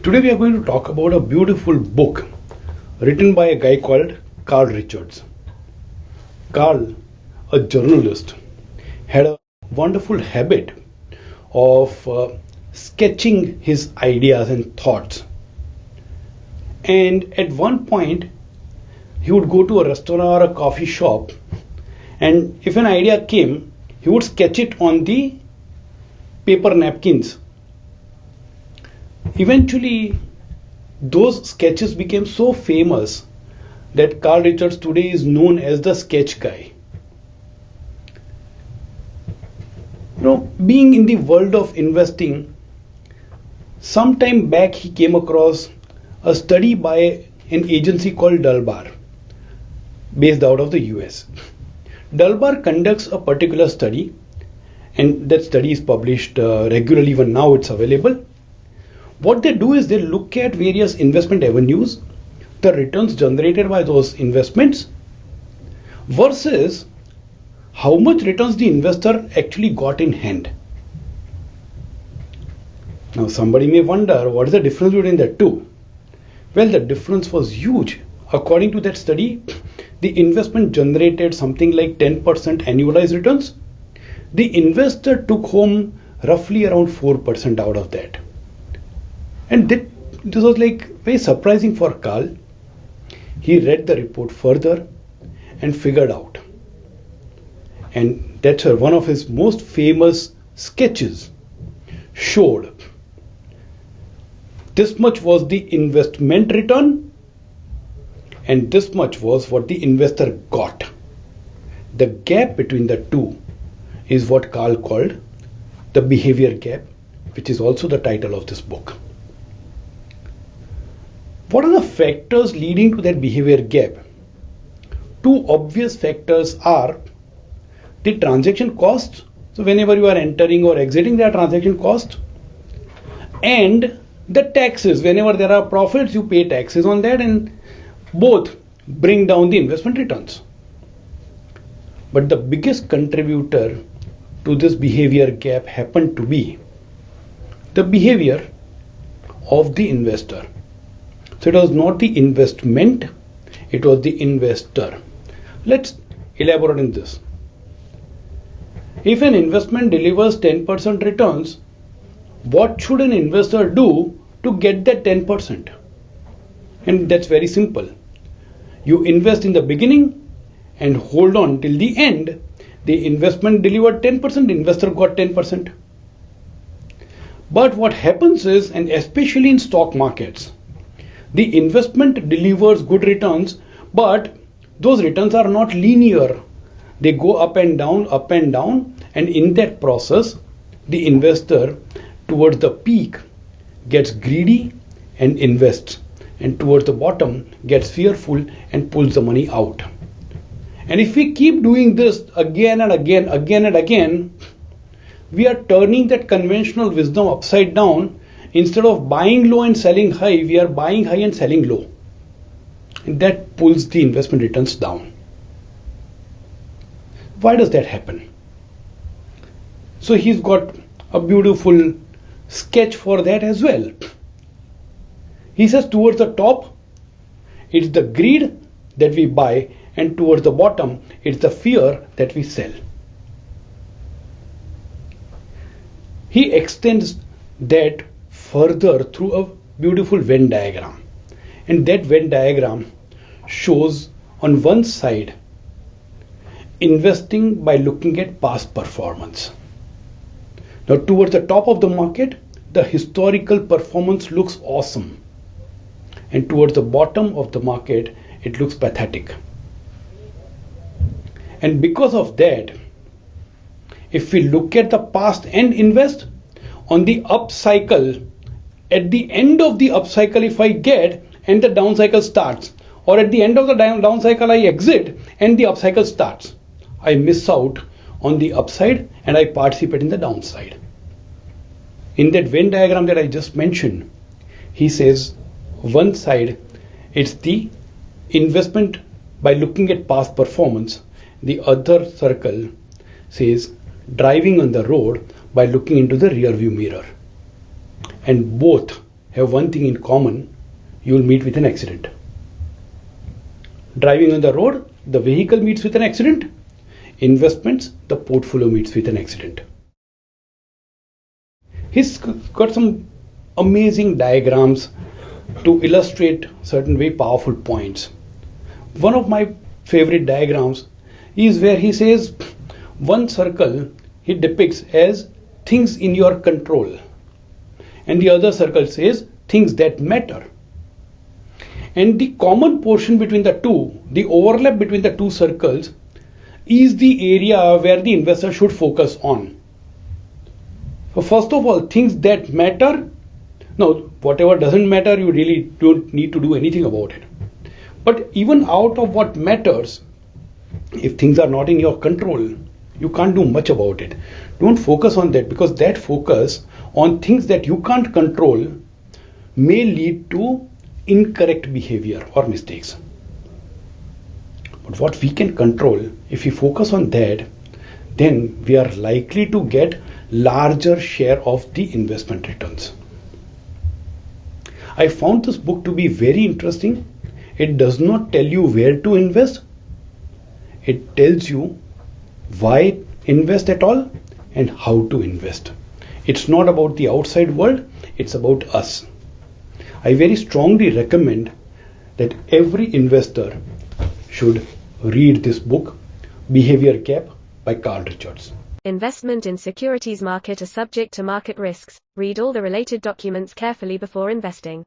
Today we are going to talk about a beautiful book written by a guy called Carl Richards. Carl, a journalist, had a wonderful habit of sketching his ideas and thoughts. And at one point, he would go to a restaurant or a coffee shop, and if an idea came, he would sketch it on the paper napkins. Eventually, those sketches became so famous that Carl Richards today is known as the sketch guy. Being in the world of investing, some time back he came across a study by an agency called Dalbar, based out of the US. Dalbar conducts a particular study, and that study is published regularly. Even now it's available. What they do is they look at various investment avenues, the returns generated by those investments versus how much returns the investor actually got in hand. Now somebody may wonder, what is the difference between the two? Well, the difference was huge. According to that study, the investment generated something like 10% annualized returns. The investor took home roughly around 4% out of that. And this was very surprising for Carl. He read the report further and figured out. And that's where one of his most famous sketches showed this much was the investment return and this much was what the investor got. The gap between the two is what Carl called the behavior gap, which is also the title of this book. What are the factors leading to that behavior gap? Two obvious factors are the transaction cost. So whenever you are entering or exiting, there are transaction cost, and the taxes. Whenever there are profits, you pay taxes on that, and both bring down the investment returns. But the biggest contributor to this behavior gap happened to be the behavior of the investor. So it was not the investment, it was the investor. Let's elaborate on this. If an investment delivers 10% returns, what should an investor do to get that 10%? And that's very simple. You invest in the beginning and hold on till the end. The investment delivered 10%, the investor got 10%. But what happens is, and especially in stock markets, the investment delivers good returns, but those returns are not linear. They go up and down, and in that process, the investor towards the peak gets greedy and invests, and towards the bottom gets fearful and pulls the money out. And if we keep doing this again and again, we are turning that conventional wisdom upside down. Instead of buying low and selling high, we are buying high and selling low. And that pulls the investment returns down. Why does that happen? So he's got a beautiful sketch for that as well. He says towards the top, it's the greed that we buy, and towards the bottom, it's the fear that we sell. He extends that further through a beautiful Venn diagram, and that Venn diagram shows on one side investing by looking at past performance. Now towards the top of the market, the historical performance looks awesome, and towards the bottom of the market it looks pathetic. And because of that, if we look at the past and invest, on the up cycle, at the end of the up cycle if I get and the down cycle starts, or at the end of the down cycle I exit and the up cycle starts. I miss out on the upside and I participate in the downside. In that Venn diagram that I just mentioned, he says one side it's the investment by looking at past performance. The other circle says driving on the road by looking into the rear view mirror. And both have one thing in common: you will meet with an accident. Driving on the road, the vehicle meets with an accident. Investments, the portfolio meets with an accident. He's got some amazing diagrams to illustrate certain very powerful points. One of my favorite diagrams is where he says one circle he depicts as things in your control, and the other circle says things that matter. And the common portion between the two, the overlap between the two circles, is the area where the investor should focus on. So first of all, things that matter. Now, whatever doesn't matter, you really don't need to do anything about it. But even out of what matters, if things are not in your control, you can't do much about it. Don't focus on that, because that focus on things that you can't control may lead to incorrect behavior or mistakes. But what we can control, if we focus on that, then we are likely to get larger share of the investment returns. I found this book to be very interesting. It does not tell you where to invest. It tells you why invest at all and how to invest. It's not about the outside world, it's about us. I very strongly recommend that every investor should read this book, Behavior Gap by Carl Richards. Investment in securities market are subject to market risks. Read all the related documents carefully before investing.